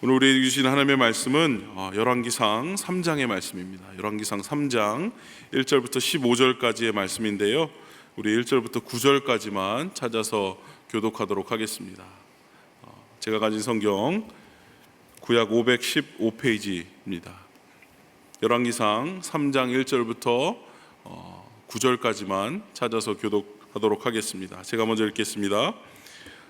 오늘 우리에게 주신 하나님의 말씀은 열왕기상 3장의 말씀입니다. 열왕기상 3장 1절부터 15절까지의 말씀인데요, 우리 1절부터 9절까지만 찾아서 교독하도록 하겠습니다. 제가 가진 성경 구약 515페이지입니다. 열왕기상 3장 1절부터 9절까지만 찾아서 교독하도록 하겠습니다. 제가 먼저 읽겠습니다.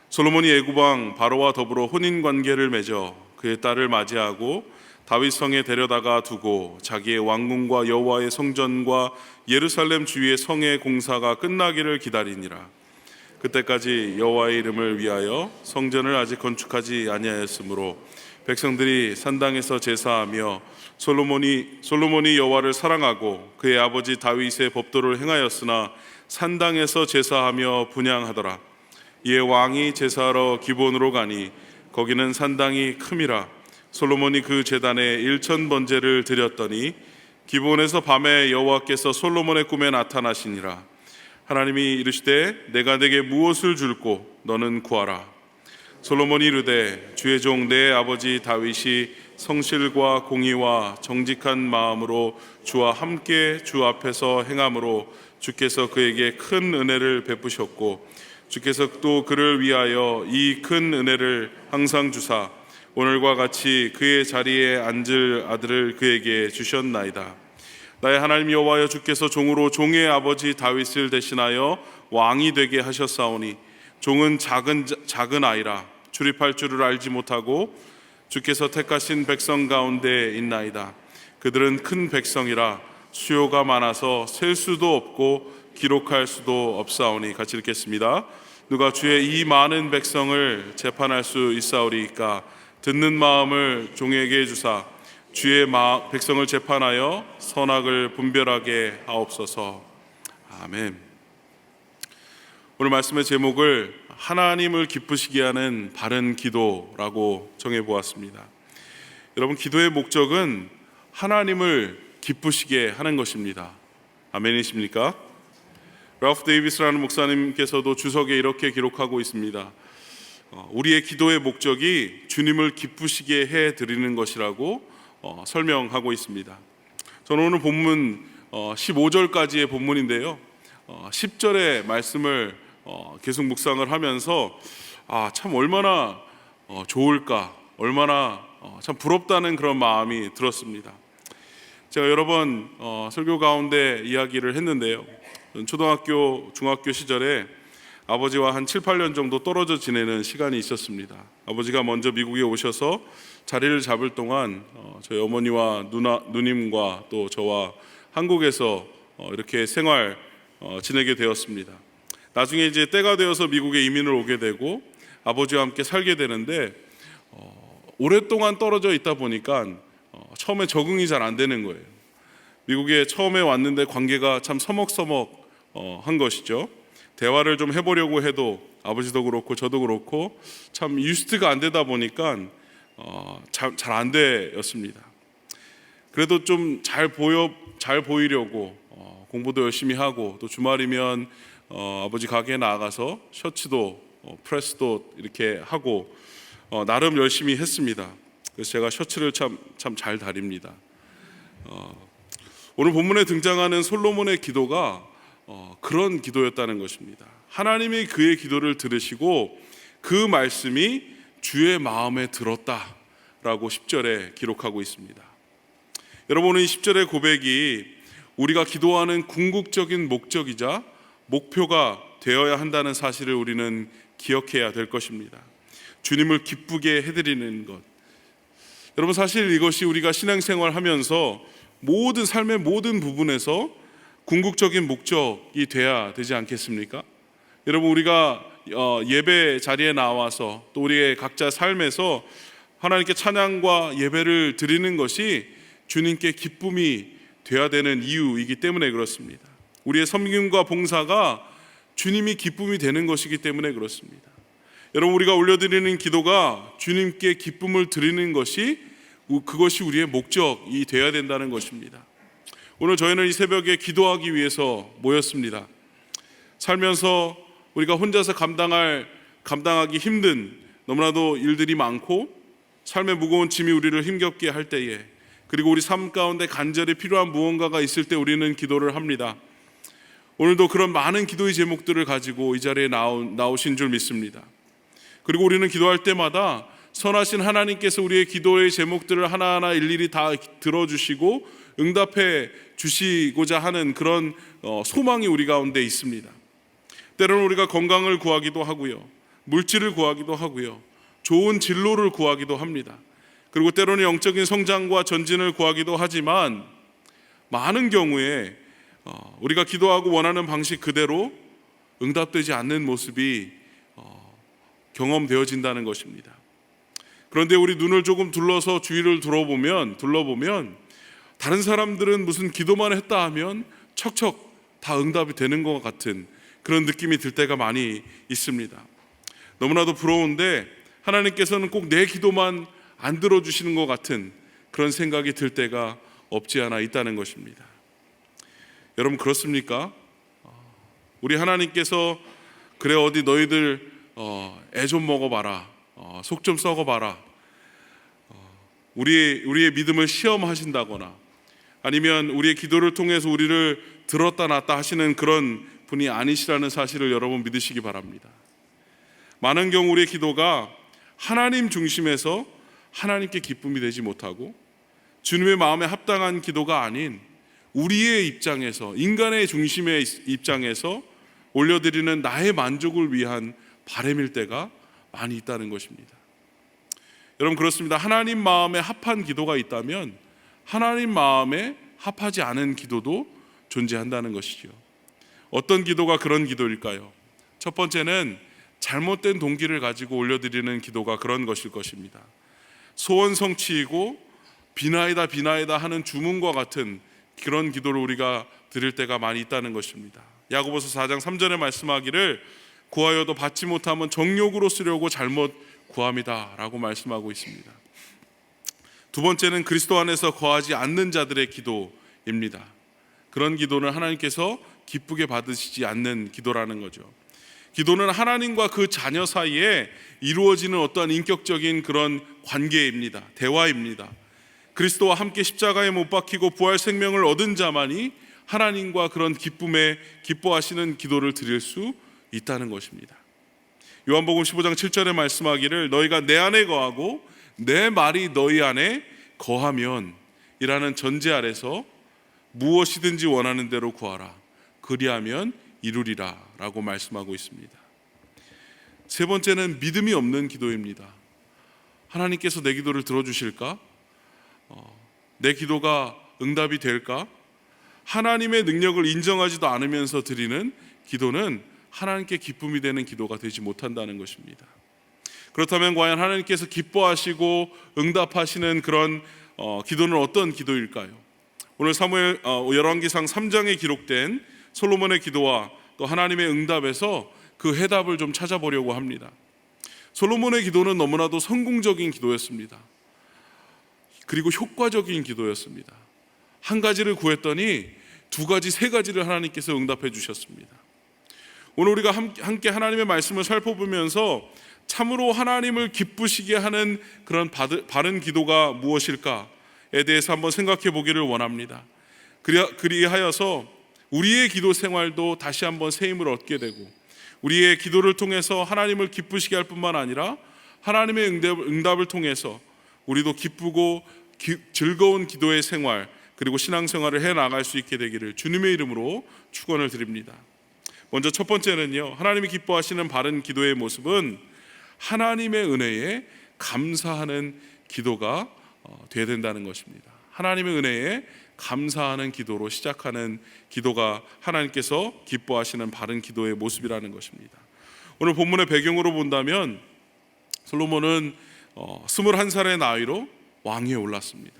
솔로몬이 애굽왕 바로와 더불어 혼인관계를 맺어 그의 딸을 맞이하고 다윗 성에 데려다가 두고 자기의 왕궁과 여호와의 성전과 예루살렘 주위의 성의 공사가 끝나기를 기다리니라. 그때까지 여호와의 이름을 위하여 성전을 아직 건축하지 아니하였으므로 백성들이 산당에서 제사하며 솔로몬이 여호와를 사랑하고 그의 아버지 다윗의 법도를 행하였으나 산당에서 제사하며 분향하더라. 이에 왕이 제사하러 기본으로 가니 거기는 산당이 큼이라. 솔로몬이 그 제단에 1000번제를 드렸더니 기본에서 밤에 여호와께서 솔로몬의 꿈에 나타나시니라. 하나님이 이르시되 내가 내게 무엇을 줄꼬 너는 구하라. 솔로몬이 이르되 주의 종 내 아버지 다윗이 성실과 공의와 정직한 마음으로 주와 함께 주 앞에서 행함으로 주께서 그에게 큰 은혜를 베푸셨고 주께서 또 그를 위하여 이 큰 은혜를 항상 주사 오늘과 같이 그의 자리에 앉을 아들을 그에게 주셨나이다. 나의 하나님 여호와여, 주께서 종으로 종의 아버지 다윗을 대신하여 왕이 되게 하셨사오니 종은 작은 아이라 출입할 줄을 알지 못하고 주께서 택하신 백성 가운데 있나이다. 그들은 큰 백성이라 수요가 많아서 셀 수도 없고 기록할 수도 없사오니. 같이 읽겠습니다. 누가 주의 이 많은 백성을 재판할 수 있사오리이까? 듣는 마음을 종에게 주사 주의 백성을 재판하여 선악을 분별하게 하옵소서. 아멘. 오늘 말씀의 제목을 하나님을 기쁘시게 하는 바른 기도라고 정해보았습니다. 여러분, 기도의 목적은 하나님을 기쁘시게 하는 것입니다. 아멘이십니까? 랄프 데이비스라는 목사님께서도 주석에 이렇게 기록하고 있습니다. 우리의 기도의 목적이 주님을 기쁘시게 해드리는 것이라고 설명하고 있습니다. 저는 오늘 본문 15절까지의 본문인데요, 10절의 말씀을 계속 묵상을 하면서 참 얼마나 좋을까, 얼마나 참 부럽다는 그런 마음이 들었습니다. 제가 여러 번 설교 가운데 이야기를 했는데요, 초등학교, 중학교 시절에 아버지와 한 7, 8년 정도 떨어져 지내는 시간이 있었습니다. 아버지가 먼저 미국에 오셔서 자리를 잡을 동안 저희 어머니와 누님과 또 저와 한국에서 이렇게 생활 지내게 되었습니다. 나중에 이제 때가 되어서 미국에 이민을 오게 되고 아버지와 함께 살게 되는데 오랫동안 떨어져 있다 보니까 처음에 적응이 잘 안 되는 거예요. 미국에 처음에 왔는데 관계가 참 서먹서먹한 것이죠. 대화를 좀 해보려고 해도 아버지도 그렇고 저도 그렇고 참 유스트가 안 되다 보니까 잘 안 되었습니다. 그래도 좀 잘 보이려고 공부도 열심히 하고 또 주말이면 아버지 가게에 나가서 셔츠도 프레스도 이렇게 하고 나름 열심히 했습니다. 그래서 제가 셔츠를 참 잘 다립니다. 오늘 본문에 등장하는 솔로몬의 기도가 그런 기도였다는 것입니다. 하나님이 그의 기도를 들으시고 그 말씀이 주의 마음에 들었다라고 10절에 기록하고 있습니다. 여러분, 이 10절의 고백이 우리가 기도하는 궁극적인 목적이자 목표가 되어야 한다는 사실을 우리는 기억해야 될 것입니다. 주님을 기쁘게 해드리는 것. 여러분, 사실 이것이 우리가 신앙생활 하면서 모든 삶의 모든 부분에서 궁극적인 목적이 돼야 되지 않겠습니까? 여러분, 우리가 예배 자리에 나와서 또 우리의 각자 삶에서 하나님께 찬양과 예배를 드리는 것이 주님께 기쁨이 돼야 되는 이유이기 때문에 그렇습니다. 우리의 섬김과 봉사가 주님이 기쁨이 되는 것이기 때문에 그렇습니다. 여러분, 우리가 올려드리는 기도가 주님께 기쁨을 드리는 것이, 그것이 우리의 목적이 되어야 된다는 것입니다. 오늘 저희는 이 새벽에 기도하기 위해서 모였습니다. 살면서 우리가 혼자서 감당하기 힘든 너무나도 일들이 많고 삶의 무거운 짐이 우리를 힘겹게 할 때에, 그리고 우리 삶 가운데 간절히 필요한 무언가가 있을 때 우리는 기도를 합니다. 오늘도 그런 많은 기도의 제목들을 가지고 이 자리에 나오신 줄 믿습니다. 그리고 우리는 기도할 때마다 선하신 하나님께서 우리의 기도의 제목들을 하나하나 일일이 다 들어주시고 응답해 주시고자 하는 그런 소망이 우리 가운데 있습니다. 때로는 우리가 건강을 구하기도 하고요, 물질을 구하기도 하고요, 좋은 진로를 구하기도 합니다. 그리고 때로는 영적인 성장과 전진을 구하기도 하지만 많은 경우에 우리가 기도하고 원하는 방식 그대로 응답되지 않는 모습이 경험되어진다는 것입니다. 그런데 우리 눈을 조금 둘러서 주위를 둘러보면 다른 사람들은 무슨 기도만 했다 하면 척척 다 응답이 되는 것 같은 그런 느낌이 들 때가 많이 있습니다. 너무나도 부러운데 하나님께서는 꼭 내 기도만 안 들어주시는 것 같은 그런 생각이 들 때가 없지 않아 있다는 것입니다. 여러분, 그렇습니까? 우리 하나님께서 그래 어디 너희들 애 좀 먹어봐라, 속 좀 썩어봐라, 우리의 믿음을 시험하신다거나 아니면 우리의 기도를 통해서 우리를 들었다 놨다 하시는 그런 분이 아니시라는 사실을 여러분 믿으시기 바랍니다. 많은 경우 우리의 기도가 하나님 중심에서 하나님께 기쁨이 되지 못하고 주님의 마음에 합당한 기도가 아닌 우리의 입장에서, 인간의 중심의 입장에서 올려드리는 나의 만족을 위한 바람일 때가 많이 있다는 것입니다. 여러분, 그렇습니다. 하나님 마음에 합한 기도가 있다면 하나님 마음에 합하지 않은 기도도 존재한다는 것이죠. 어떤 기도가 그런 기도일까요? 첫 번째는 잘못된 동기를 가지고 올려드리는 기도가 그런 것일 것입니다. 소원 성취이고 비나이다 하는 주문과 같은 그런 기도를 우리가 드릴 때가 많이 있다는 것입니다. 야고보서 4장 3절에 말씀하기를 구하여도 받지 못하면 정욕으로 쓰려고 잘못 구함이다 라고 말씀하고 있습니다. 두 번째는 그리스도 안에서 거하지 않는 자들의 기도입니다. 그런 기도는 하나님께서 기쁘게 받으시지 않는 기도라는 거죠. 기도는 하나님과 그 자녀 사이에 이루어지는 어떠한 인격적인 그런 관계입니다. 대화입니다. 그리스도와 함께 십자가에 못 박히고 부활 생명을 얻은 자만이 하나님과 그런 기쁨에 기뻐하시는 기도를 드릴 수 있다는 것입니다. 요한복음 15장 7절에 말씀하기를 너희가 내 안에 거하고 내 말이 너희 안에 거하면 이라는 전제 아래서 무엇이든지 원하는 대로 구하라 그리하면 이루리라 라고 말씀하고 있습니다. 세 번째는 믿음이 없는 기도입니다. 하나님께서 내 기도를 들어주실까? 내 기도가 응답이 될까? 하나님의 능력을 인정하지도 않으면서 드리는 기도는 하나님께 기쁨이 되는 기도가 되지 못한다는 것입니다. 그렇다면 과연 하나님께서 기뻐하시고 응답하시는 그런 기도는 어떤 기도일까요? 오늘 열왕기상 3장에 기록된 솔로몬의 기도와 또 하나님의 응답에서 그 해답을 좀 찾아보려고 합니다. 솔로몬의 기도는 너무나도 성공적인 기도였습니다. 그리고 효과적인 기도였습니다. 한 가지를 구했더니 두 가지, 세 가지를 하나님께서 응답해 주셨습니다. 오늘 우리가 함께 하나님의 말씀을 살펴보면서 참으로 하나님을 기쁘시게 하는 그런 바른 기도가 무엇일까에 대해서 한번 생각해 보기를 원합니다. 그리하여서 우리의 기도 생활도 다시 한번 새 힘을 얻게 되고 우리의 기도를 통해서 하나님을 기쁘시게 할 뿐만 아니라 하나님의 응답을 통해서 우리도 기쁘고 즐거운 기도의 생활 그리고 신앙생활을 해나갈 수 있게 되기를 주님의 이름으로 축원을 드립니다. 먼저 첫 번째는요, 하나님이 기뻐하시는 바른 기도의 모습은 하나님의 은혜에 감사하는 기도가 되어야 된다는 것입니다. 하나님의 은혜에 감사하는 기도로 시작하는 기도가 하나님께서 기뻐하시는 바른 기도의 모습이라는 것입니다. 오늘 본문의 배경으로 본다면 솔로몬은 21살의 나이로 왕위에 올랐습니다.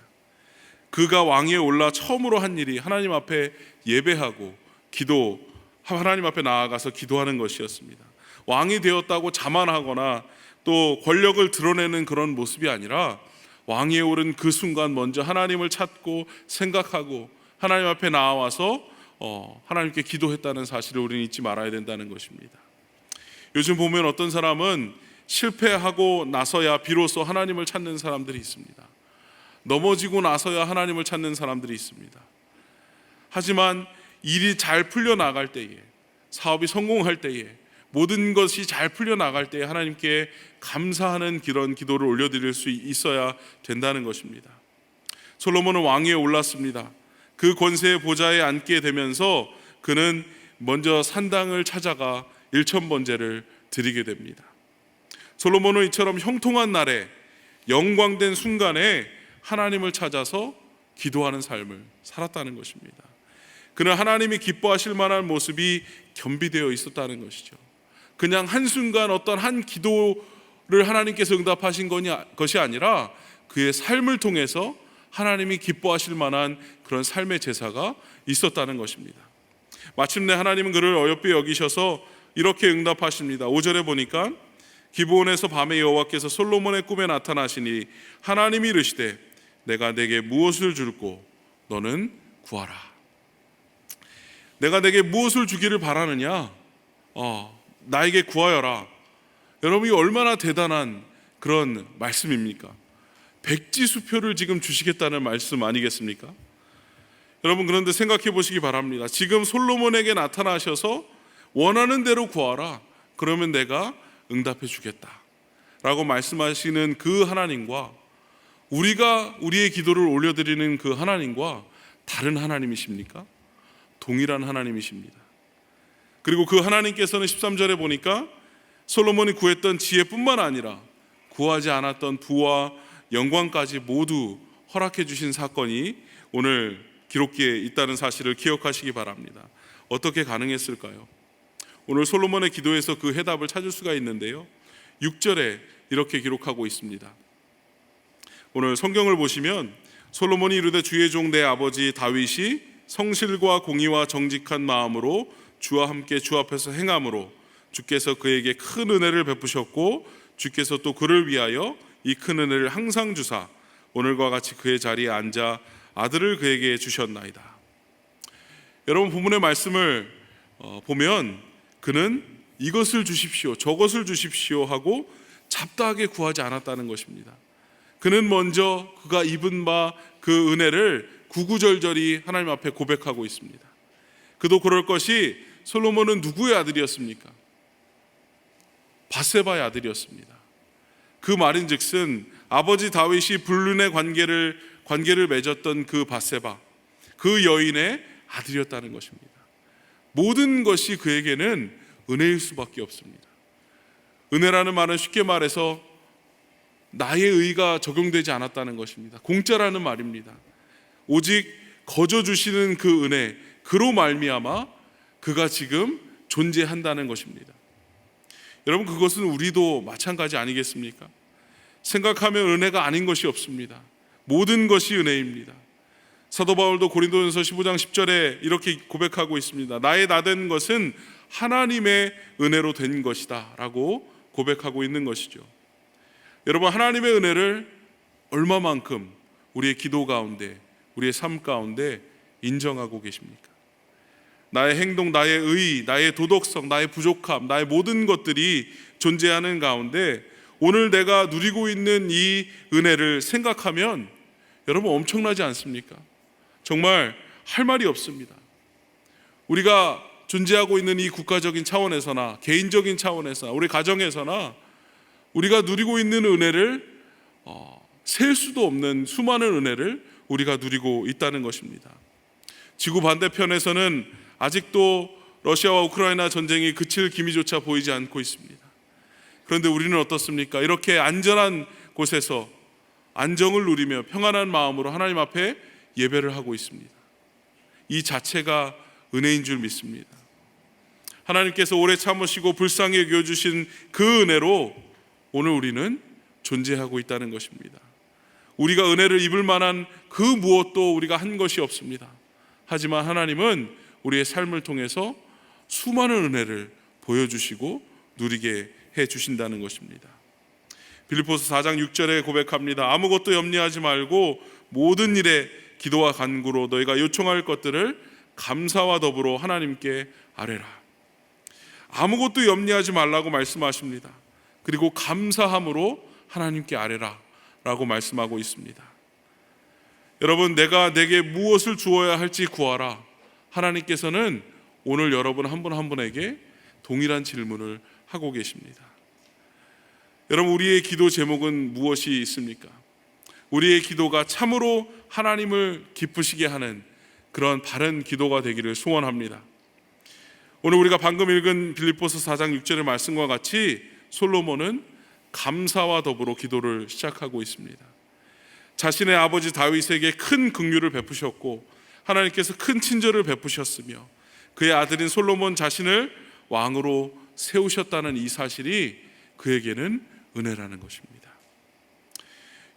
그가 왕위에 올라 처음으로 한 일이 하나님 앞에 예배하고 하나님 앞에 나아가서 기도하는 것이었습니다. 왕이 되었다고 자만하거나 또 권력을 드러내는 그런 모습이 아니라 왕위에 오른 그 순간 먼저 하나님을 찾고 생각하고 하나님 앞에 나와서 하나님께 기도했다는 사실을 우리는 잊지 말아야 된다는 것입니다. 요즘 보면 어떤 사람은 실패하고 나서야 비로소 하나님을 찾는 사람들이 있습니다. 넘어지고 나서야 하나님을 찾는 사람들이 있습니다. 하지만 일이 잘 풀려나갈 때에, 사업이 성공할 때에, 모든 것이 잘 풀려나갈 때에 하나님께 감사하는 그런 기도를 올려드릴 수 있어야 된다는 것입니다. 솔로몬은 왕위에 올랐습니다. 그 권세의 보좌에 앉게 되면서 그는 먼저 산당을 찾아가 일천번제를 드리게 됩니다. 솔로몬은 이처럼 형통한 날에, 영광된 순간에 하나님을 찾아서 기도하는 삶을 살았다는 것입니다. 그는 하나님이 기뻐하실 만한 모습이 겸비되어 있었다는 것이죠. 그냥 한순간 어떤 한 기도를 하나님께서 응답하신 것이 아니라 그의 삶을 통해서 하나님이 기뻐하실 만한 그런 삶의 제사가 있었다는 것입니다. 마침내 하나님은 그를 어여삐 여기셔서 이렇게 응답하십니다. 5절에 보니까 기브온에서 밤에 여호와께서 솔로몬의 꿈에 나타나시니 하나님이 이르시되 내가 내게 무엇을 줄고 너는 구하라. 내가 내게 무엇을 주기를 바라느냐? 나에게 구하여라. 여러분, 이 얼마나 대단한 그런 말씀입니까? 백지수표를 지금 주시겠다는 말씀 아니겠습니까? 여러분, 그런데 생각해 보시기 바랍니다. 지금 솔로몬에게 나타나셔서 원하는 대로 구하라. 그러면 내가 응답해 주겠다 라고 말씀하시는 그 하나님과 우리가 우리의 기도를 올려드리는 그 하나님과 다른 하나님이십니까? 동일한 하나님이십니다. 그리고 그 하나님께서는 13절에 보니까 솔로몬이 구했던 지혜뿐만 아니라 구하지 않았던 부와 영광까지 모두 허락해 주신 사건이 오늘 기록기에 있다는 사실을 기억하시기 바랍니다. 어떻게 가능했을까요? 오늘 솔로몬의 기도에서 그 해답을 찾을 수가 있는데요, 6절에 이렇게 기록하고 있습니다. 오늘 성경을 보시면 솔로몬이 이르되 주의 종 내 아버지 다윗이 성실과 공의와 정직한 마음으로 주와 함께 주 앞에서 행함으로 주께서 그에게 큰 은혜를 베푸셨고 주께서 또 그를 위하여 이 큰 은혜를 항상 주사 오늘과 같이 그의 자리에 앉아 아들을 그에게 주셨나이다. 여러분, 본문의 말씀을 보면 그는 이것을 주십시오, 저것을 주십시오 하고 잡다하게 구하지 않았다는 것입니다. 그는 먼저 그가 입은 바 그 은혜를 구구절절히 하나님 앞에 고백하고 있습니다. 그도 그럴 것이 솔로몬은 누구의 아들이었습니까? 밧세바의 아들이었습니다. 그 말인즉슨 아버지 다윗이 불륜의 관계를 맺었던 그 밧세바, 그 여인의 아들이었다는 것입니다. 모든 것이 그에게는 은혜일 수밖에 없습니다. 은혜라는 말은 쉽게 말해서 나의 의가 적용되지 않았다는 것입니다. 공짜라는 말입니다. 오직 거저 주시는 그 은혜, 그로 말미암아 그가 지금 존재한다는 것입니다. 여러분, 그것은 우리도 마찬가지 아니겠습니까? 생각하면 은혜가 아닌 것이 없습니다. 모든 것이 은혜입니다. 사도 바울도 고린도전서 15장 10절에 이렇게 고백하고 있습니다. 나의 나된 것은 하나님의 은혜로 된 것이다 라고 고백하고 있는 것이죠. 여러분, 하나님의 은혜를 얼마만큼 우리의 기도 가운데, 우리의 삶 가운데 인정하고 계십니까? 나의 행동, 나의 의, 나의 도덕성, 나의 부족함, 나의 모든 것들이 존재하는 가운데 오늘 내가 누리고 있는 이 은혜를 생각하면 여러분, 엄청나지 않습니까? 정말 할 말이 없습니다. 우리가 존재하고 있는 이 국가적인 차원에서나 개인적인 차원에서나 우리 가정에서나 우리가 누리고 있는 은혜를 셀 수도 없는 수많은 은혜를 우리가 누리고 있다는 것입니다. 지구 반대편에서는 아직도 러시아와 우크라이나 전쟁이 그칠 기미조차 보이지 않고 있습니다. 그런데 우리는 어떻습니까? 이렇게 안전한 곳에서 안정을 누리며 평안한 마음으로 하나님 앞에 예배를 하고 있습니다. 이 자체가 은혜인 줄 믿습니다. 하나님께서 오래 참으시고 불쌍히 여겨주신 그 은혜로 오늘 우리는 존재하고 있다는 것입니다. 우리가 은혜를 입을 만한 그 무엇도 우리가 한 것이 없습니다. 하지만 하나님은 우리의 삶을 통해서 수많은 은혜를 보여주시고 누리게 해주신다는 것입니다. 빌립보서 4장 6절에 고백합니다. 아무것도 염려하지 말고 모든 일에 기도와 간구로 너희가 요청할 것들을 감사와 더불어 하나님께 아뢰라. 아무것도 염려하지 말라고 말씀하십니다. 그리고 감사함으로 하나님께 아뢰라 라고 말씀하고 있습니다. 여러분, 내가 내게 무엇을 주어야 할지 구하라. 하나님께서는 오늘 여러분 한 분 한 분에게 동일한 질문을 하고 계십니다. 여러분, 우리의 기도 제목은 무엇이 있습니까? 우리의 기도가 참으로 하나님을 기쁘시게 하는 그런 바른 기도가 되기를 소원합니다. 오늘 우리가 방금 읽은 빌립보서 4장 6절의 말씀과 같이 솔로몬은 감사와 더불어 기도를 시작하고 있습니다. 자신의 아버지 다윗에게 큰 긍휼을 베푸셨고 하나님께서 큰 친절을 베푸셨으며 그의 아들인 솔로몬 자신을 왕으로 세우셨다는 이 사실이 그에게는 은혜라는 것입니다.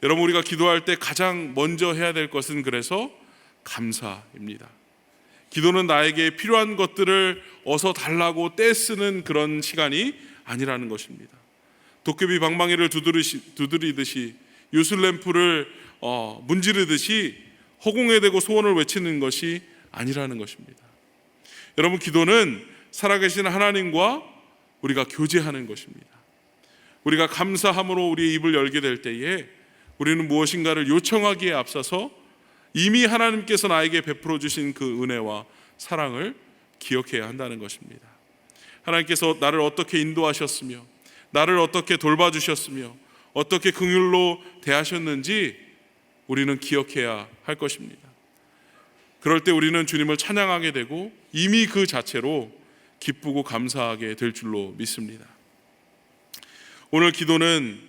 여러분, 우리가 기도할 때 가장 먼저 해야 될 것은 그래서 감사입니다. 기도는 나에게 필요한 것들을 어서 달라고 떼쓰는 그런 시간이 아니라는 것입니다. 도깨비 방망이를 두드리듯이 유슬램프를 문지르듯이 허공에 대고 소원을 외치는 것이 아니라는 것입니다. 여러분, 기도는 살아계신 하나님과 우리가 교제하는 것입니다. 우리가 감사함으로 우리의 입을 열게 될 때에 우리는 무엇인가를 요청하기에 앞서서 이미 하나님께서 나에게 베풀어 주신 그 은혜와 사랑을 기억해야 한다는 것입니다. 하나님께서 나를 어떻게 인도하셨으며 나를 어떻게 돌봐주셨으며 어떻게 긍휼로 대하셨는지 우리는 기억해야 할 것입니다. 그럴 때 우리는 주님을 찬양하게 되고 이미 그 자체로 기쁘고 감사하게 될 줄로 믿습니다. 오늘 기도는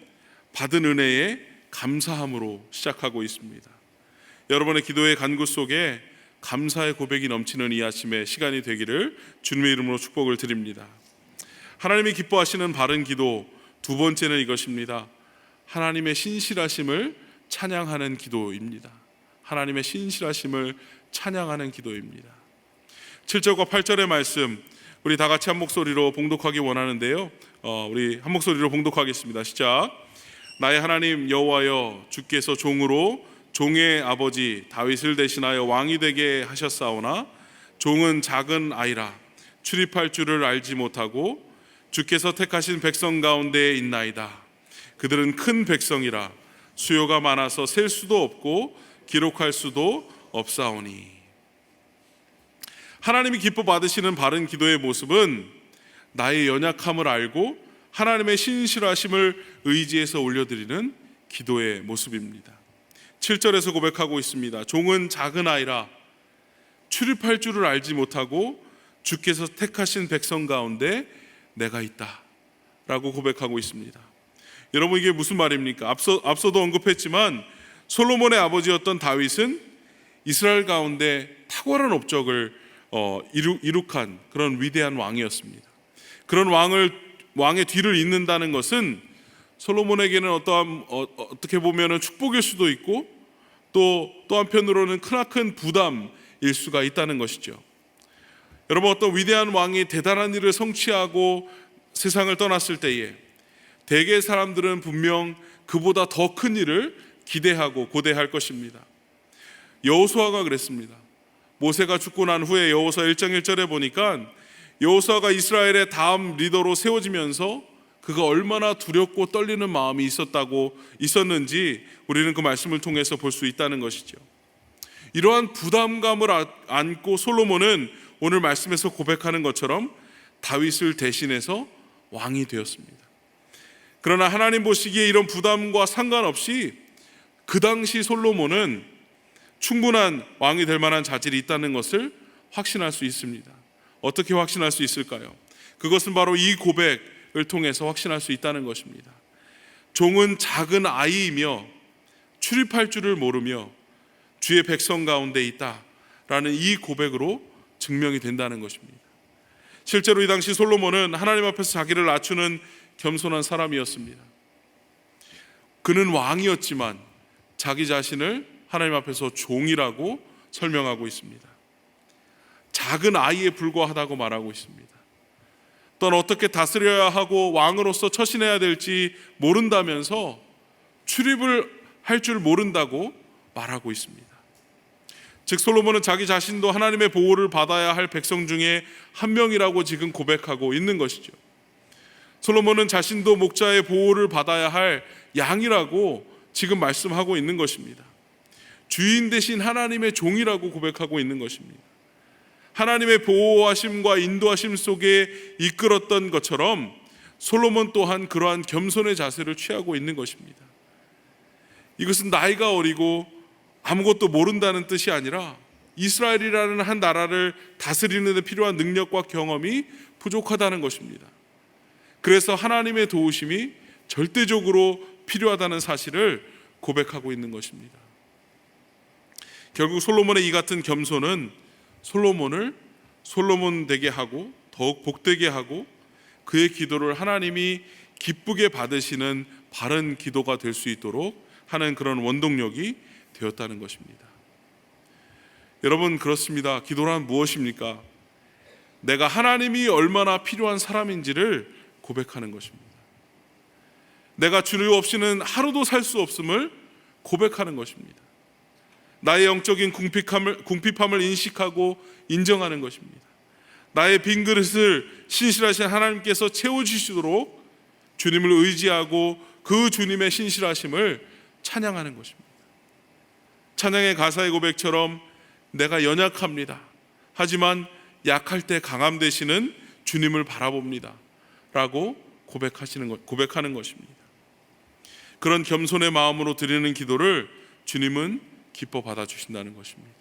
받은 은혜에 감사함으로 시작하고 있습니다. 여러분의 기도의 간구 속에 감사의 고백이 넘치는 이 아침의 시간이 되기를 주님의 이름으로 축복을 드립니다. 하나님이 기뻐하시는 바른 기도 두 번째는 이것입니다. 하나님의 신실하심을 찬양하는 기도입니다. 하나님의 신실하심을 찬양하는 기도입니다. 7절과 8절의 말씀 우리 다 같이 한 목소리로 봉독하기 원하는데요. 우리 한 목소리로 봉독하겠습니다. 시작. 나의 하나님 여호와여, 주께서 종으로 종의 아버지 다윗을 대신하여 왕이 되게 하셨사오나 종은 작은 아이라 출입할 줄을 알지 못하고 주께서 택하신 백성 가운데에 있나이다. 그들은 큰 백성이라 수요가 많아서 셀 수도 없고 기록할 수도 없사오니. 하나님이 기뻐 받으시는 바른 기도의 모습은 나의 연약함을 알고 하나님의 신실하심을 의지해서 올려드리는 기도의 모습입니다. 7절에서 고백하고 있습니다. 종은 작은 아이라 출입할 줄을 알지 못하고 주께서 택하신 백성 가운데 내가 있다 라고 고백하고 있습니다. 여러분, 이게 무슨 말입니까? 앞서도 언급했지만 솔로몬의 아버지였던 다윗은 이스라엘 가운데 탁월한 업적을 이룩한 그런 위대한 왕이었습니다. 그런 왕의 뒤를 잇는다는 것은 솔로몬에게는 어떻게 보면 축복일 수도 있고 또 한편으로는 크나큰 부담일 수가 있다는 것이죠. 여러분, 어떤 위대한 왕이 대단한 일을 성취하고 세상을 떠났을 때에 대개 사람들은 분명 그보다 더 큰 일을 기대하고 고대할 것입니다. 여호수아가 그랬습니다. 모세가 죽고 난 후에 여호수아 1장 1절에 보니까 여호수아가 이스라엘의 다음 리더로 세워지면서 그가 얼마나 두렵고 떨리는 마음이 있었는지 우리는 그 말씀을 통해서 볼 수 있다는 것이죠. 이러한 부담감을 안고 솔로몬은 오늘 말씀에서 고백하는 것처럼 다윗을 대신해서 왕이 되었습니다. 그러나 하나님 보시기에 이런 부담과 상관없이 그 당시 솔로몬은 충분한 왕이 될 만한 자질이 있다는 것을 확신할 수 있습니다. 어떻게 확신할 수 있을까요? 그것은 바로 이 고백을 통해서 확신할 수 있다는 것입니다. 종은 작은 아이이며 출입할 줄을 모르며 주의 백성 가운데 있다라는 이 고백으로 증명이 된다는 것입니다. 실제로 이 당시 솔로몬은 하나님 앞에서 자기를 낮추는 겸손한 사람이었습니다. 그는 왕이었지만 자기 자신을 하나님 앞에서 종이라고 설명하고 있습니다. 작은 아이에 불과하다고 말하고 있습니다. 또한 어떻게 다스려야 하고 왕으로서 처신해야 될지 모른다면서 출입을 할 줄 모른다고 말하고 있습니다. 즉 솔로몬은 자기 자신도 하나님의 보호를 받아야 할 백성 중에 한 명이라고 지금 고백하고 있는 것이죠. 솔로몬은 자신도 목자의 보호를 받아야 할 양이라고 지금 말씀하고 있는 것입니다. 주인 대신 하나님의 종이라고 고백하고 있는 것입니다. 하나님의 보호하심과 인도하심 속에 이끌었던 것처럼 솔로몬 또한 그러한 겸손의 자세를 취하고 있는 것입니다. 이것은 나이가 어리고 아무것도 모른다는 뜻이 아니라 이스라엘이라는 한 나라를 다스리는 데 필요한 능력과 경험이 부족하다는 것입니다. 그래서 하나님의 도우심이 절대적으로 필요하다는 사실을 고백하고 있는 것입니다. 결국 솔로몬의 이 같은 겸손은 솔로몬을 솔로몬 되게 하고 더욱 복되게 하고 그의 기도를 하나님이 기쁘게 받으시는 바른 기도가 될 수 있도록 하는 그런 원동력이 되었다는 것입니다. 여러분, 그렇습니다. 기도란 무엇입니까? 내가 하나님이 얼마나 필요한 사람인지를 고백하는 것입니다. 내가 주님 없이는 하루도 살 수 없음을 고백하는 것입니다. 나의 영적인 궁핍함을 인식하고 인정하는 것입니다. 나의 빈 그릇을 신실하신 하나님께서 채워주시도록 주님을 의지하고 그 주님의 신실하심을 찬양하는 것입니다. 찬양의 가사의 고백처럼 내가 연약합니다. 하지만 약할 때 강함 되시는 주님을 바라봅니다. 라고 고백하는 것입니다. 그런 겸손의 마음으로 드리는 기도를 주님은 기뻐 받아주신다는 것입니다.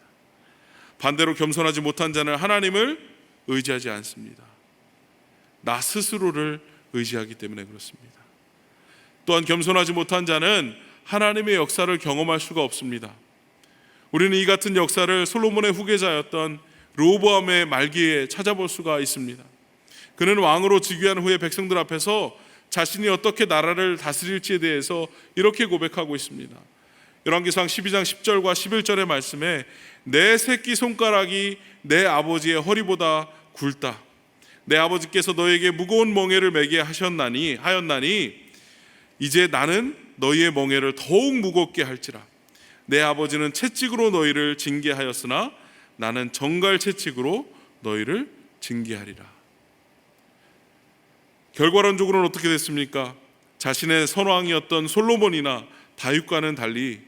반대로 겸손하지 못한 자는 하나님을 의지하지 않습니다. 나 스스로를 의지하기 때문에 그렇습니다. 또한 겸손하지 못한 자는 하나님의 역사를 경험할 수가 없습니다. 우리는 이 같은 역사를 솔로몬의 후계자였던 르호보암의 말기에 찾아볼 수가 있습니다. 그는 왕으로 즉위한 후에 백성들 앞에서 자신이 어떻게 나라를 다스릴지에 대해서 이렇게 고백하고 있습니다. 열왕기상 12장 10절과 11절의 말씀에 내 새끼 손가락이 내 아버지의 허리보다 굵다. 내 아버지께서 너에게 무거운 멍에를 매게 하였나니 이제 나는 너희의 멍에를 더욱 무겁게 할지라. 내 아버지는 채찍으로 너희를 징계하였으나 나는 정갈 채찍으로 너희를 징계하리라. 결과론적으로는 어떻게 됐습니까? 자신의 선왕이었던 솔로몬이나 다윗과는 달리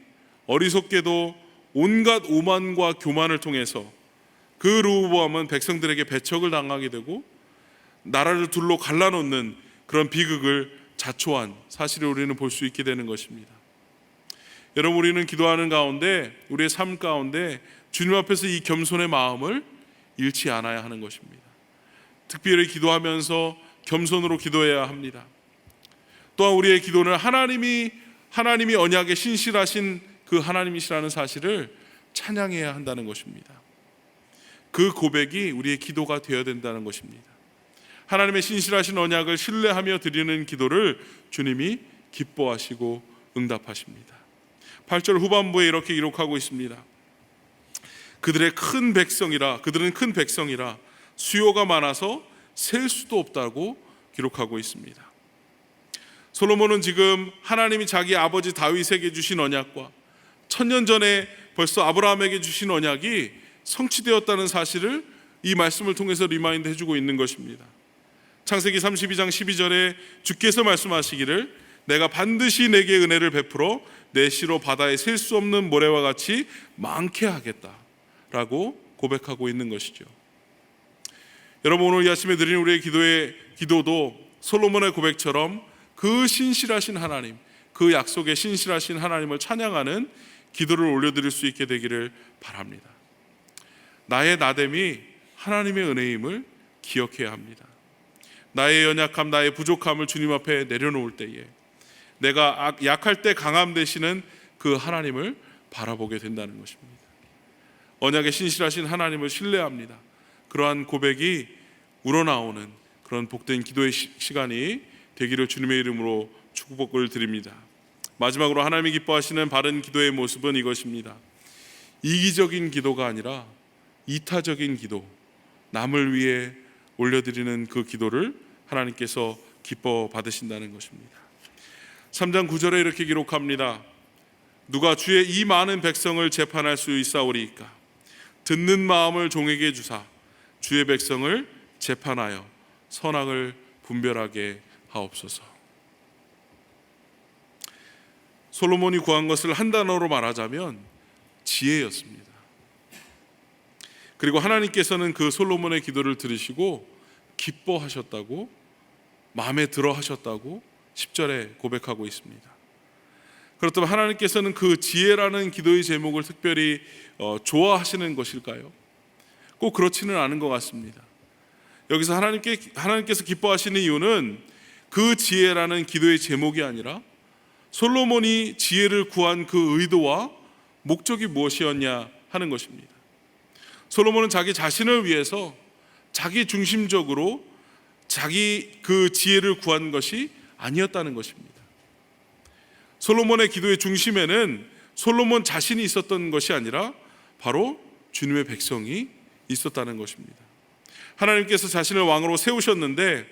어리석게도 온갖 오만과 교만을 통해서 그 르호보암은 백성들에게 배척을 당하게 되고 나라를 둘로 갈라놓는 그런 비극을 자초한 사실을 우리는 볼 수 있게 되는 것입니다. 여러분, 우리는 기도하는 가운데 우리의 삶 가운데 주님 앞에서 이 겸손의 마음을 잃지 않아야 하는 것입니다. 특별히 기도하면서 겸손으로 기도해야 합니다. 또한 우리의 기도는 하나님이 언약에 신실하신 그 하나님이시라는 사실을 찬양해야 한다는 것입니다. 그 고백이 우리의 기도가 되어야 된다는 것입니다. 하나님의 신실하신 언약을 신뢰하며 드리는 기도를 주님이 기뻐하시고 응답하십니다. 8절 후반부에 이렇게 기록하고 있습니다. 그들은 큰 백성이라 수요가 많아서 셀 수도 없다고 기록하고 있습니다. 솔로몬은 지금 하나님이 자기 아버지 다윗에게 주신 언약과 1000년 전에 벌써 아브라함에게 주신 언약이 성취되었다는 사실을 이 말씀을 통해서 리마인드 해주고 있는 것입니다. 창세기 32장 12절에 주께서 말씀하시기를 내가 반드시 내게 은혜를 베풀어 내 시로 바다에 셀 수 없는 모래와 같이 많게 하겠다라고 고백하고 있는 것이죠. 여러분, 오늘 이 아침에 드리는 우리의 기도도 솔로몬의 고백처럼 그 신실하신 하나님, 그 약속의 신실하신 하나님을 찬양하는 기도를 올려드릴 수 있게 되기를 바랍니다. 나의 나됨이 하나님의 은혜임을 기억해야 합니다. 나의 연약함, 나의 부족함을 주님 앞에 내려놓을 때에 내가 약할 때 강함 되시는 그 하나님을 바라보게 된다는 것입니다. 언약의 신실하신 하나님을 신뢰합니다. 그러한 고백이 우러나오는 그런 복된 기도의 시간이 되기를 주님의 이름으로 축복을 드립니다. 마지막으로 하나님이 기뻐하시는 바른 기도의 모습은 이것입니다. 이기적인 기도가 아니라 이타적인 기도, 남을 위해 올려드리는 그 기도를 하나님께서 기뻐 받으신다는 것입니다. 3장 9절에 이렇게 기록합니다. 누가 주의 이 많은 백성을 재판할 수 있사오리이까? 듣는 마음을 종에게 주사 주의 백성을 재판하여 선악을 분별하게 하옵소서. 솔로몬이 구한 것을 한 단어로 말하자면 지혜였습니다. 그리고 하나님께서는 그 솔로몬의 기도를 들으시고 기뻐하셨다고, 마음에 들어 하셨다고 10절에 고백하고 있습니다. 그렇다면 하나님께서는 그 지혜라는 기도의 제목을 특별히 좋아하시는 것일까요? 꼭 그렇지는 않은 것 같습니다. 여기서 하나님께서 기뻐하시는 이유는 그 지혜라는 기도의 제목이 아니라 솔로몬이 지혜를 구한 그 의도와 목적이 무엇이었냐 하는 것입니다. 솔로몬은 자기 자신을 위해서 자기 중심적으로 자기 그 지혜를 구한 것이 아니었다는 것입니다. 솔로몬의 기도의 중심에는 솔로몬 자신이 있었던 것이 아니라 바로 주님의 백성이 있었다는 것입니다. 하나님께서 자신을 왕으로 세우셨는데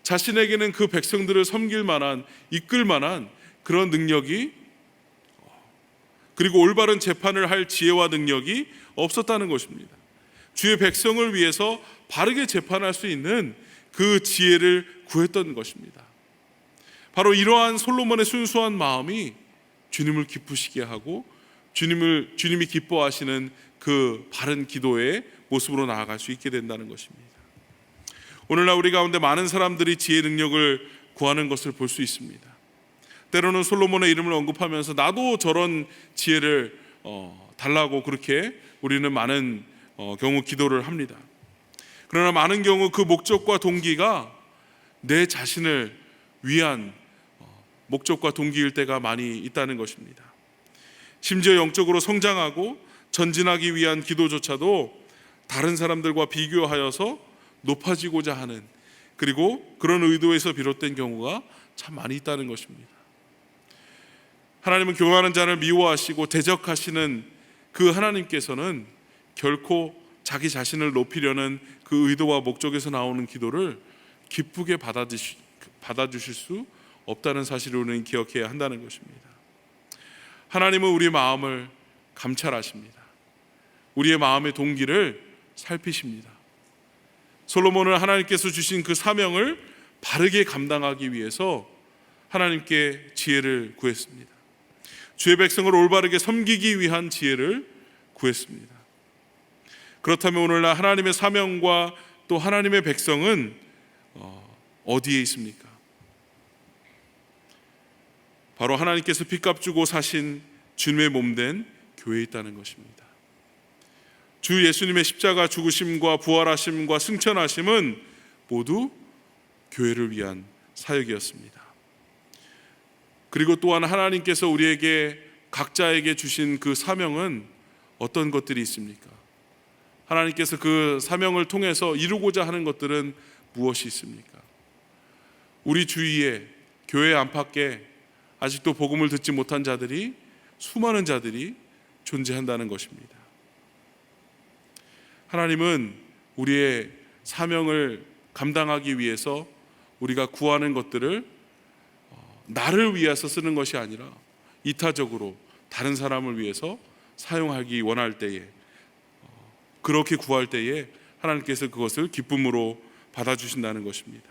자신에게는 그 백성들을 섬길 만한, 이끌 만한 그런 능력이, 그리고 올바른 재판을 할 지혜와 능력이 없었다는 것입니다. 주의 백성을 위해서 바르게 재판할 수 있는 그 지혜를 구했던 것입니다. 바로 이러한 솔로몬의 순수한 마음이 주님을 기쁘시게 하고 주님이 기뻐하시는 그 바른 기도의 모습으로 나아갈 수 있게 된다는 것입니다. 오늘날 우리 가운데 많은 사람들이 지혜 능력을 구하는 것을 볼 수 있습니다. 때로는 솔로몬의 이름을 언급하면서 나도 저런 지혜를 달라고 그렇게 우리는 많은 경우 기도를 합니다. 그러나 많은 경우 그 목적과 동기가 내 자신을 위한 목적과 동기일 때가 많이 있다는 것입니다. 심지어 영적으로 성장하고 전진하기 위한 기도조차도 다른 사람들과 비교하여서 높아지고자 하는, 그리고 그런 의도에서 비롯된 경우가 참 많이 있다는 것입니다. 하나님은 교만한 자를 미워하시고 대적하시는 그 하나님께서는 결코 자기 자신을 높이려는 그 의도와 목적에서 나오는 기도를 기쁘게 받아주실 수 없다는 사실을 우리는 기억해야 한다는 것입니다. 하나님은 우리의 마음을 감찰하십니다. 우리의 마음의 동기를 살피십니다. 솔로몬은 하나님께서 주신 그 사명을 바르게 감당하기 위해서 하나님께 지혜를 구했습니다. 주의 백성을 올바르게 섬기기 위한 지혜를 구했습니다. 그렇다면 오늘날 하나님의 사명과 또 하나님의 백성은 어디에 있습니까? 바로 하나님께서 핏값 주고 사신 주님의 몸된 교회에 있다는 것입니다. 주 예수님의 십자가 죽으심과 부활하심과 승천하심은 모두 교회를 위한 사역이었습니다. 그리고 또한 하나님께서 우리에게 각자에게 주신 그 사명은 어떤 것들이 있습니까? 하나님께서 그 사명을 통해서 이루고자 하는 것들은 무엇이 있습니까? 우리 주위에, 교회 안팎에 아직도 복음을 듣지 못한 자들이, 수많은 자들이 존재한다는 것입니다. 하나님은 우리의 사명을 감당하기 위해서 우리가 구하는 것들을 나를 위해서 쓰는 것이 아니라 이타적으로 다른 사람을 위해서 사용하기 원할 때에, 그렇게 구할 때에 하나님께서 그것을 기쁨으로 받아주신다는 것입니다.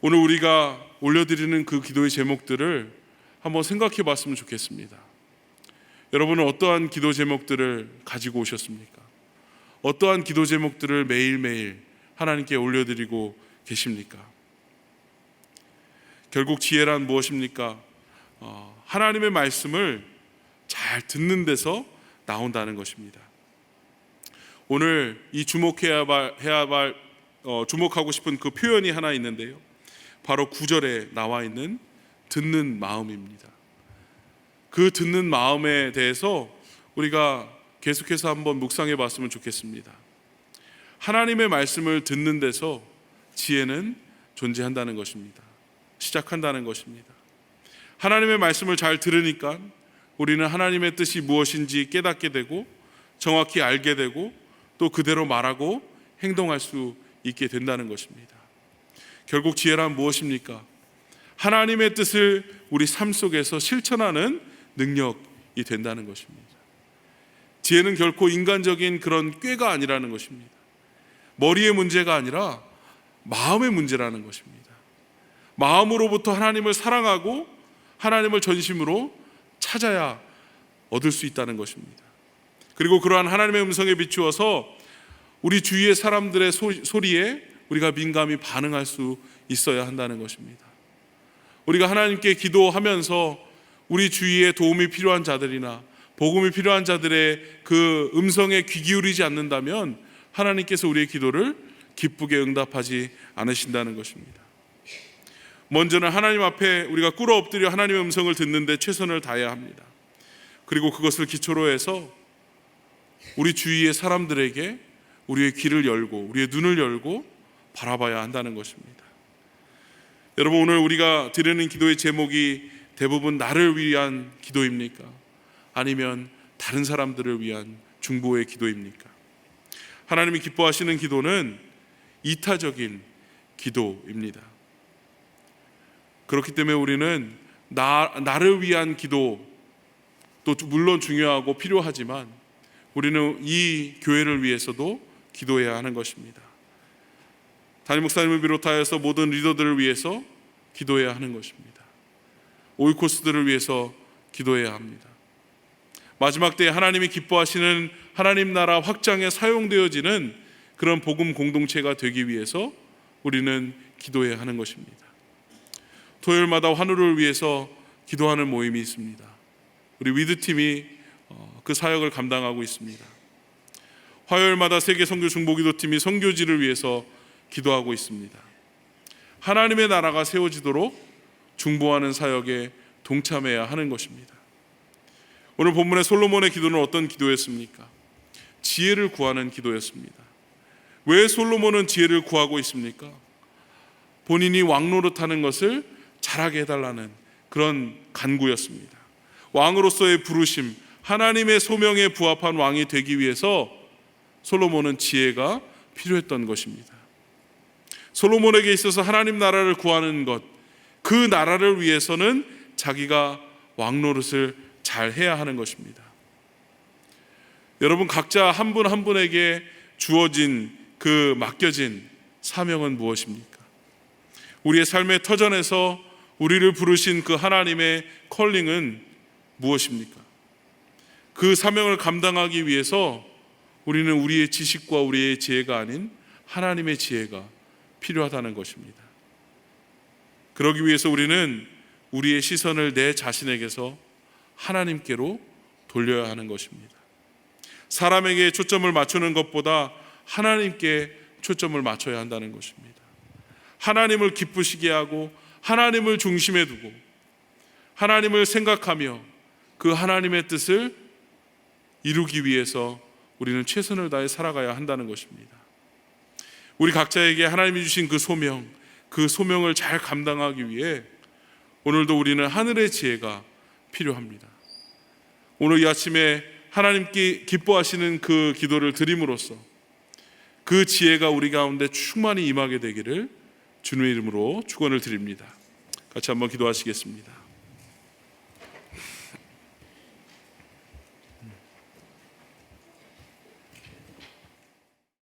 오늘 우리가 올려드리는 그 기도의 제목들을 한번 생각해 봤으면 좋겠습니다. 여러분은 어떠한 기도 제목들을 가지고 오셨습니까? 어떠한 기도 제목들을 매일매일 하나님께 올려드리고 계십니까? 결국 지혜란 무엇입니까? 하나님의 말씀을 잘 듣는 데서 나온다는 것입니다. 오늘 이 주목하고 싶은 그 표현이 하나 있는데요, 바로 9절에 나와 있는 듣는 마음입니다. 그 듣는 마음에 대해서 우리가 계속해서 한번 묵상해 봤으면 좋겠습니다. 하나님의 말씀을 듣는 데서 지혜는 존재한다는 것입니다. 시작한다는 것입니다. 하나님의 말씀을 잘 들으니까 우리는 하나님의 뜻이 무엇인지 깨닫게 되고 정확히 알게 되고 또 그대로 말하고 행동할 수 있게 된다는 것입니다. 결국 지혜란 무엇입니까? 하나님의 뜻을 우리 삶 속에서 실천하는 능력이 된다는 것입니다. 지혜는 결코 인간적인 그런 꾀가 아니라는 것입니다. 머리의 문제가 아니라 마음의 문제라는 것입니다. 마음으로부터 하나님을 사랑하고 하나님을 전심으로 찾아야 얻을 수 있다는 것입니다. 그리고 그러한 하나님의 음성에 비추어서 우리 주위의 사람들의 소리에 우리가 민감히 반응할 수 있어야 한다는 것입니다. 우리가 하나님께 기도하면서 우리 주위에 도움이 필요한 자들이나 복음이 필요한 자들의 그 음성에 귀 기울이지 않는다면 하나님께서 우리의 기도를 기쁘게 응답하지 않으신다는 것입니다. 먼저는 하나님 앞에 우리가 꿇어 엎드려 하나님의 음성을 듣는데 최선을 다해야 합니다. 그리고 그것을 기초로 해서 우리 주위의 사람들에게 우리의 귀를 열고 우리의 눈을 열고 바라봐야 한다는 것입니다. 여러분, 오늘 우리가 드리는 기도의 제목이 대부분 나를 위한 기도입니까? 아니면 다른 사람들을 위한 중보의 기도입니까? 하나님이 기뻐하시는 기도는 이타적인 기도입니다. 그렇기 때문에 우리는 나를 위한 기도도 물론 중요하고 필요하지만 우리는 이 교회를 위해서도 기도해야 하는 것입니다. 담임 목사님을 비롯하여서 모든 리더들을 위해서 기도해야 하는 것입니다. 오이코스들을 위해서 기도해야 합니다. 마지막 때에 하나님이 기뻐하시는 하나님 나라 확장에 사용되어지는 그런 복음 공동체가 되기 위해서 우리는 기도해야 하는 것입니다. 토요일마다 환우를 위해서 기도하는 모임이 있습니다. 우리 위드팀이 그 사역을 감당하고 있습니다. 화요일마다 세계 선교 중보기도팀이 선교지를 위해서 기도하고 있습니다. 하나님의 나라가 세워지도록 중보하는 사역에 동참해야 하는 것입니다. 오늘 본문의 솔로몬의 기도는 어떤 기도였습니까? 지혜를 구하는 기도였습니다. 왜 솔로몬은 지혜를 구하고 있습니까? 본인이 왕노릇하는 것을 잘하게 해달라는 그런 간구였습니다. 왕으로서의 부르심, 하나님의 소명에 부합한 왕이 되기 위해서 솔로몬은 지혜가 필요했던 것입니다. 솔로몬에게 있어서 하나님 나라를 구하는 것, 그 나라를 위해서는 자기가 왕노릇을 잘 해야 하는 것입니다. 여러분, 각자 한 분 한 분에게 주어진 그 맡겨진 사명은 무엇입니까? 우리의 삶의 터전에서 우리를 부르신 그 하나님의 컬링은 무엇입니까? 그 사명을 감당하기 위해서 우리는 우리의 지식과 우리의 지혜가 아닌 하나님의 지혜가 필요하다는 것입니다. 그러기 위해서 우리는 우리의 시선을 내 자신에게서 하나님께로 돌려야 하는 것입니다. 사람에게 초점을 맞추는 것보다 하나님께 초점을 맞춰야 한다는 것입니다. 하나님을 기쁘시게 하고 하나님을 중심에 두고 하나님을 생각하며 그 하나님의 뜻을 이루기 위해서 우리는 최선을 다해 살아가야 한다는 것입니다. 우리 각자에게 하나님이 주신 그 소명을 잘 감당하기 위해 오늘도 우리는 하늘의 지혜가 필요합니다. 오늘 이 아침에 하나님께 기뻐하시는 그 기도를 드림으로써 그 지혜가 우리 가운데 충만히 임하게 되기를 주님의 이름으로 축원을 드립니다. 같이 한번 기도하시겠습니다.